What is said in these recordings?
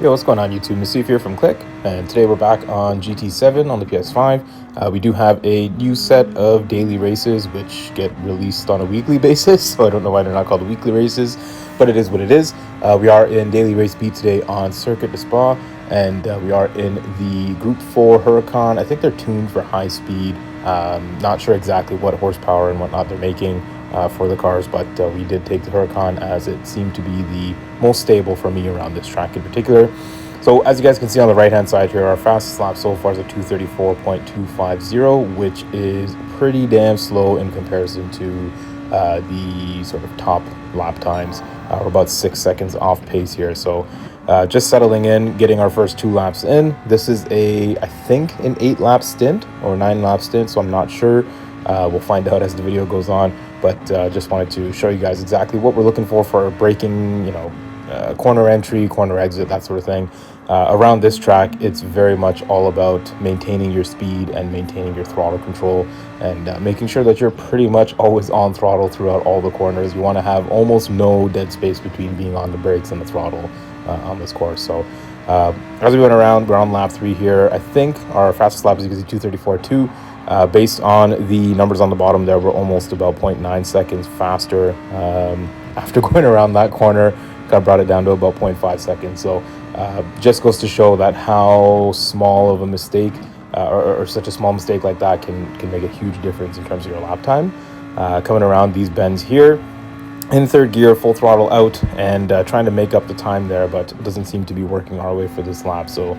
Yo, what's going on YouTube? Masif here from Click, and today we're back on GT7 on the PS5. We do have a new set of daily races which get released on a weekly basis, so I don't know why they're not called weekly races, but it is what it is. We are in Daily Race B today on Circuit de Spa, and we are in the Group 4 Huracan. I think they're tuned for high speed. Not sure exactly what horsepower and whatnot they're making for the cars, but we did take the Huracan as it seemed to be the most stable for me around this track in particular. So as you guys can see on the right hand side here, our fastest lap so far is a 2:34.250, which is pretty damn slow in comparison to the sort of top lap times. We're about 6 seconds off pace here, so just settling in, getting our first 2 laps in. This is I think an 8-lap stint or 9-lap stint, so I'm not sure. We'll find out as the video goes on, but just wanted to show you guys exactly what we're looking for braking, corner entry, corner exit, that sort of thing. Around this track, it's very much all about maintaining your speed and maintaining your throttle control, and making sure that you're pretty much always on throttle throughout all the corners. You want to have almost no dead space between being on the brakes and the throttle on this course. So as we went around, we're on lap 3 here. I think our fastest lap is, you can see, 2:34.2. Based on the numbers on the bottom there, we're almost about 0.9 seconds faster after going around that corner. Got brought it down to about 0.5 seconds. So just goes to show that how small of a mistake or such a small mistake like that can make a huge difference in terms of your lap time. Coming around these bends here in third gear, full throttle out, and trying to make up the time there, but it doesn't seem to be working our way for this lap. So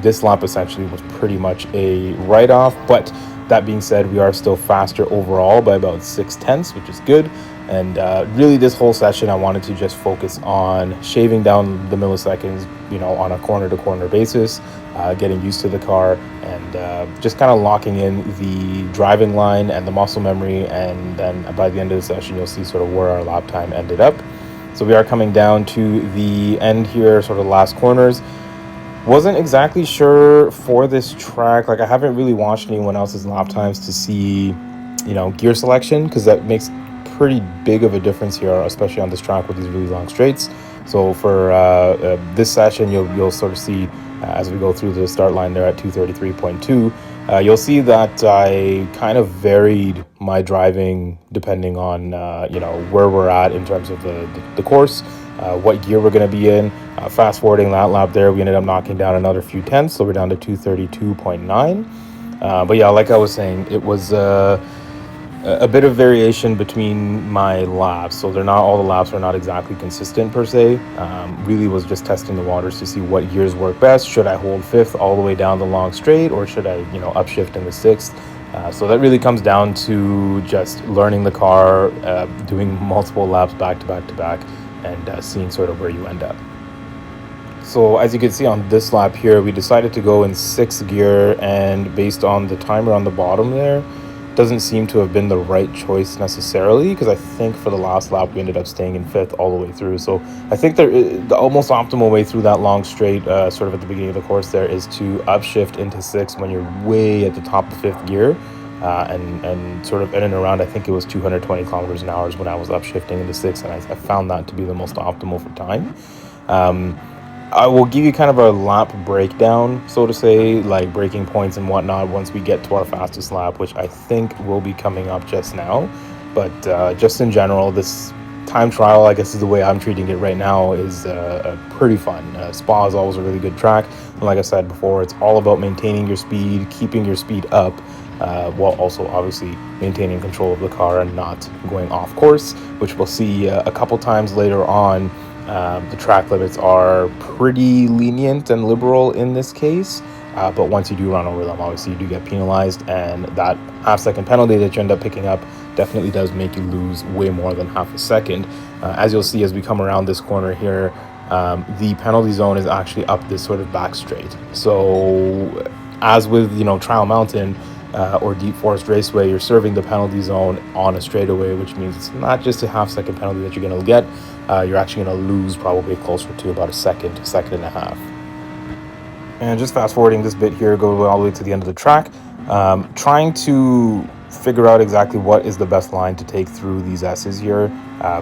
this lap essentially was pretty much a write-off, but that being said, we are still faster overall by about 0.6, which is good. And really this whole session, I wanted to just focus on shaving down the milliseconds, on a corner-to-corner basis, getting used to the car, and just kind of locking in the driving line and the muscle memory. And then by the end of the session, you'll see sort of where our lap time ended up. So we are coming down to the end here, sort of last corners. Wasn't exactly sure for this track. Like, I haven't really watched anyone else's lap times to see, gear selection, because that makes pretty big of a difference here, especially on this track with these really long straights. So for this session, you'll sort of see as we go through the start line there at 2:33.2, you'll see that I kind of varied my driving depending on where we're at in terms of the course, what gear we're going to be in. Fast forwarding that lap there, we ended up knocking down another few tenths, so we're down to 2:32.9. But yeah, like I was saying, it was a bit of variation between my laps, so all the laps are not exactly consistent per se. Really was just testing the waters to see what gears work best. Should I hold 5th all the way down the long straight, or should I upshift in the 6th? So that really comes down to just learning the car, doing multiple laps back to back, and seeing sort of where you end up. So as you can see on this lap here, we decided to go in 6th gear, and based on the timer on the bottom there, doesn't seem to have been the right choice necessarily, because I think for the last lap we ended up staying in 5th all the way through. So I think the almost optimal way through that long straight, sort of at the beginning of the course there, is to upshift into 6th when you're way at the top of 5th gear, and sort of in and around, I think it was 220 kilometers an hour when I was upshifting into 6th, and I found that to be the most optimal for time. I will give you kind of a lap breakdown, so to say, like breaking points and whatnot, once we get to our fastest lap, which I think will be coming up just now. But just in general, this time trial, I guess is the way I'm treating it right now, is pretty fun. Spa is always a really good track. And like I said before, it's all about maintaining your speed, keeping your speed up, while also obviously maintaining control of the car and not going off course, which we'll see a couple times later on. The track limits are pretty lenient and liberal in this case, but once you do run over them, obviously you do get penalized, and that half-second penalty that you end up picking up definitely does make you lose way more than half a second. As you'll see as we come around this corner here, the penalty zone is actually up this sort of back straight. So as with Trial Mountain or Deep Forest Raceway, you're serving the penalty zone on a straightaway, which means it's not just a half-second penalty that you're going to get. You're actually going to lose probably closer to about a second and a half. And just fast forwarding this bit here, go all the way to the end of the track, trying to figure out exactly what is the best line to take through these S's here,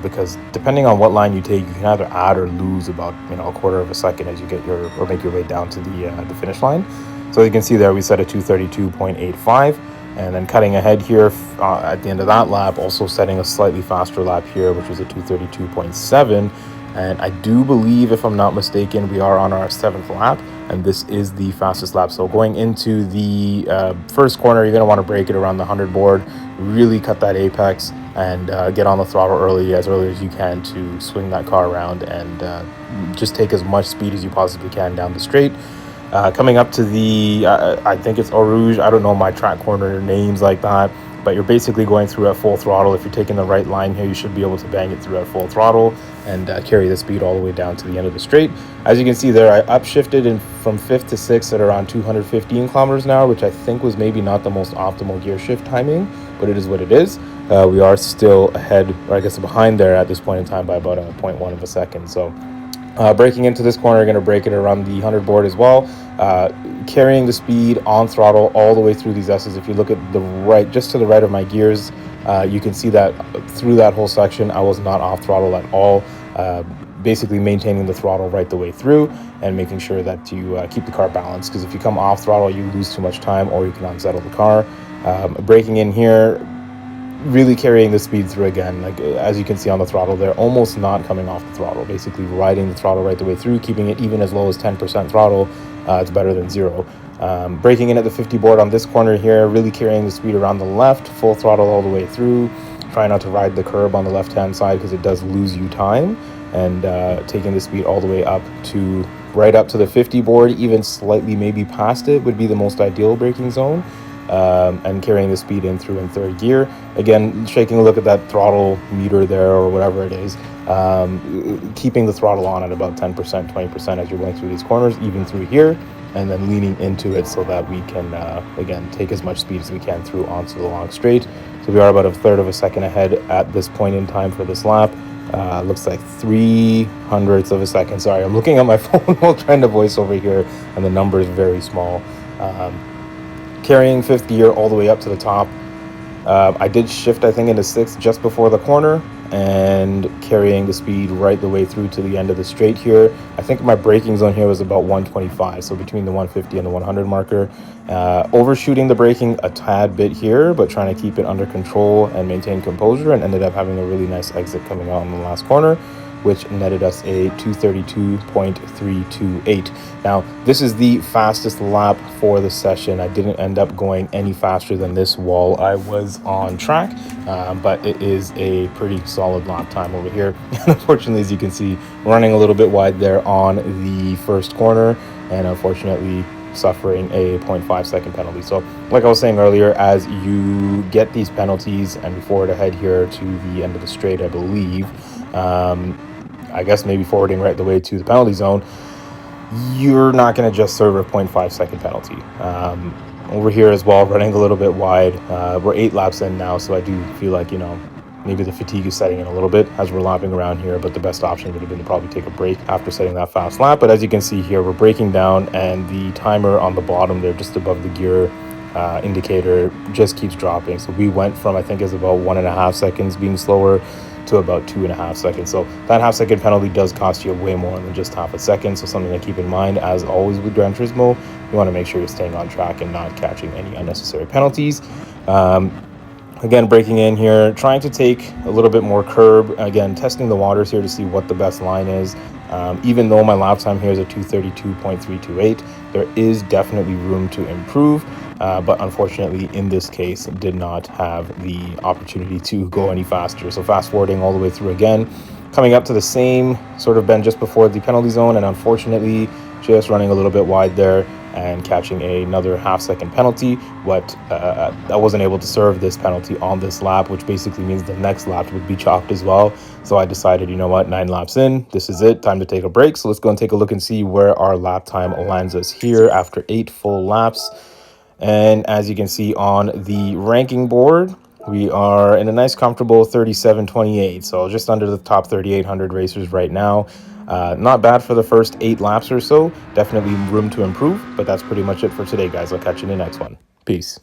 because depending on what line you take, you can either add or lose about a quarter of a second as you get your or make your way down to the finish line. So you can see there we set a 2:32.85, and then cutting ahead here at the end of that lap, also setting a slightly faster lap here, which was a 2:32.7. And I do believe, if I'm not mistaken, we are on our 7th lap, and this is the fastest lap. So going into the first corner, you're going to want to brake it around the 100 board, really cut that apex, and get on the throttle early as you can to swing that car around and just take as much speed as you possibly can down the straight. Coming up to the, I think it's Eau Rouge, I don't know my track corner names like that, but you're basically going through at full throttle. If you're taking the right line here, you should be able to bang it through at full throttle and carry the speed all the way down to the end of the straight. As you can see there, I upshifted from 5th to 6th at around 215 kilometers an hour, which I think was maybe not the most optimal gear shift timing, but it is what it is. We are still ahead, or I guess behind there at this point in time by about a 0.1 of a second. So braking into this corner, going to brake it around the 100 board as well, carrying the speed on throttle all the way through these S's. If you look at the right, just to the right of my gears, you can see that through that whole section, I was not off throttle at all, basically maintaining the throttle right the way through and making sure that you keep the car balanced, because if you come off throttle, you lose too much time or you can unsettle the car. Braking in here, really carrying the speed through again, like as you can see on the throttle there, almost not coming off the throttle, basically riding the throttle right the way through, keeping it even as low as 10% throttle. It's better than 0. Braking in at the 50 board on this corner here, really carrying the speed around the left, full throttle all the way through. Try not to ride the curb on the left hand side because it does lose you time, and taking the speed all the way up to right up to the 50 board, even slightly maybe past it would be the most ideal braking zone. And carrying the speed in through in 3rd gear. Again, taking a look at that throttle meter there or whatever it is, keeping the throttle on at about 10%, 20% as you're going through these corners, even through here, and then leaning into it so that we can, again, take as much speed as we can through onto the long straight. So we are about a 1/3 of a second ahead at this point in time for this lap. Looks like 3/100ths of a second. Sorry, I'm looking at my phone while trying to voice over here, and the number is very small. Carrying 5th gear all the way up to the top. I did shift, I think, into 6th just before the corner, and carrying the speed right the way through to the end of the straight here. I think my braking zone here was about 125, so between the 150 and the 100 marker. Overshooting the braking a tad bit here, but trying to keep it under control and maintain composure, and ended up having a really nice exit coming out in the last corner, which netted us a 2:32.328. Now, this is the fastest lap for the session. I didn't end up going any faster than this while I was on track, but it is a pretty solid lap time over here. And unfortunately, as you can see, running a little bit wide there on the first corner, and unfortunately suffering a 0.5 second penalty. So like I was saying earlier, as you get these penalties and we forward ahead here to the end of the straight, I believe, I guess maybe forwarding right the way to the penalty zone, you're not going to just serve a 0.5 second penalty. Over here as well, running a little bit wide. We're 8 laps in now, so I do feel like, maybe the fatigue is setting in a little bit as we're lapping around here, but the best option would have been to probably take a break after setting that fast lap. But as you can see here, we're breaking down, and the timer on the bottom there, just above the gear indicator, just keeps dropping. So we went from, I think is about 1.5 seconds being slower to about 2.5 seconds. So that half-second penalty does cost you way more than just half a second. So something to keep in mind, as always with Gran Turismo, you want to make sure you're staying on track and not catching any unnecessary penalties. Again, breaking in here, trying to take a little bit more curb. Again, testing the waters here to see what the best line is. Even though my lap time here is a 2:32.328, there is definitely room to improve. But unfortunately, in this case, did not have the opportunity to go any faster. So fast forwarding all the way through again, coming up to the same sort of bend just before the penalty zone, and unfortunately just running a little bit wide there and catching another half-second penalty. But I wasn't able to serve this penalty on this lap, which basically means the next lap would be chopped as well. So I decided, you know what, 9 laps in, this is it, time to take a break. So let's go and take a look and see where our lap time lands us here after 8 full laps. And as you can see on the ranking board, we are in a nice comfortable 37.28, so just under the top 3,800 racers right now. Not bad for the first 8 laps or so. Definitely room to improve, but that's pretty much it for today, guys. I'll catch you in the next one. Peace.